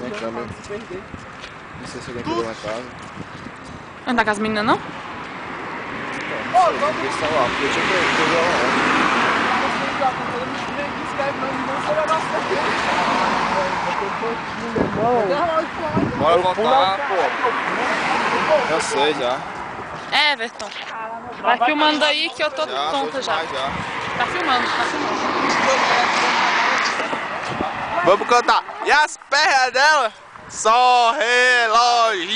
sem câmera. Não sei se alguém pegou na casa. Andar com as meninas, não? Eles estão lá, porque eu tinha que pegar lá. Bora voltar, pô. Eu sei já. Everton, vai filmando aí que eu tô tonta já. Tá filmando, tá filmando. Vamos cantar. E as pernas dela? Só relógio.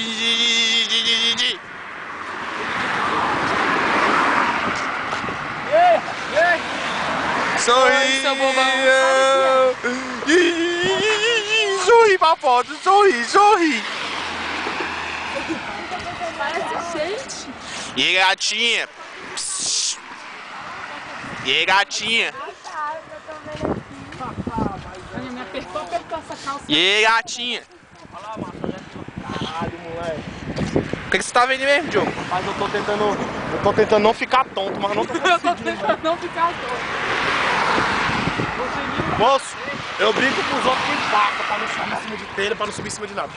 Sorri, seu bobão. sorri pra foto, sorri, sorri. Parece gente. E aí, gatinha? Psss. E aí, gatinha? Olha, me apertou essa calça. E aí, gatinha? Caralho, moleque. O que você tá vendo mesmo, Diogo? Mas eu tô tentando não ficar tonto, mas não tô Eu tô conseguindo. tentando não ficar tonto. Moço, eu brinco com os outros que faca pra não subir em cima de telha, pra não subir em cima de nada.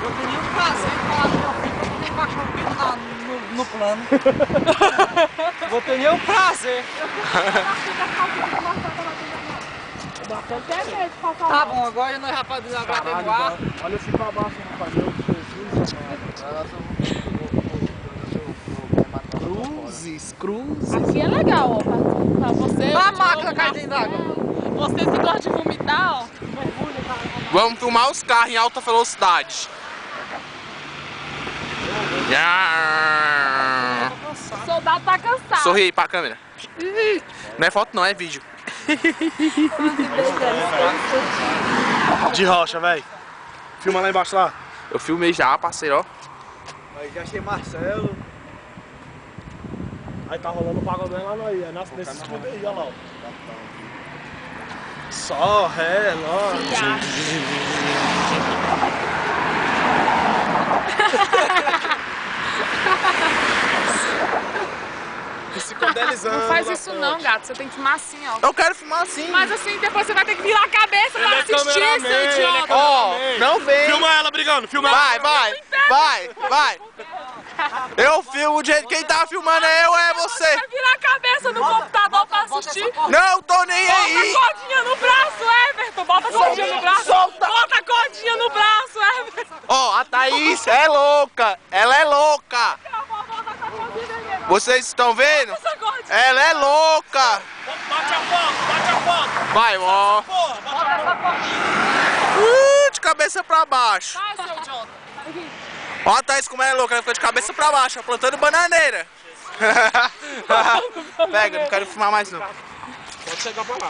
Eu teria um prazer em falar do meu filho pra poder baixar o filho no plano. Vou ter um prazer. Tá bom, agora nós rapaziada agora tem ar. Olha assim pra baixo, rapaziada. Cruzes. Aqui é legal, ó. Pra você. Olha a máquina caindo dentro d'água. Você que gosta de vomitar, ó. Vamos filmar os carros em alta velocidade. O soldado tá cansado. Sorri aí pra câmera. Não é foto não, é vídeo. De rocha, velho. Filma lá embaixo lá. Eu filmei já, parceiro, ó. Aí já achei Marcelo. Aí tá rolando o pagodão lá no aí. É nesse escudo aí, olha lá. Ó. Só relógio. Psicodelizando. Não faz isso não, gato. Você tem que filmar assim, ó. Eu quero filmar assim. Mas assim, depois você vai ter que virar a cabeça pra assistir, cameraman, seu idiota. Ó, não vem. Filma ela brigando, filma Vai, ela. vai. Eu filmo do jeito que quem tá filmando é eu ou é você? Vai virar a cabeça no computador pra assistir. Não tô nem Bota a aí. cordinha no braço, Everton. Bota a cordinha no braço. Solta. Bota a cordinha no braço, Everton. Ó, a Thaís é louca. Ela é louca. Bota a cordinha vermelha. Vocês estão vendo? Essa cordinha. Ela é louca. Bate a foto. Vai, ó. Porra, bate a foto. De cabeça pra baixo. Vai, seu idiota. Ó a Thaís como ela é louca, ela ficou de cabeça pra baixo, ó, plantando bananeira. Pega, não quero filmar mais não. Pode chegar pra lá.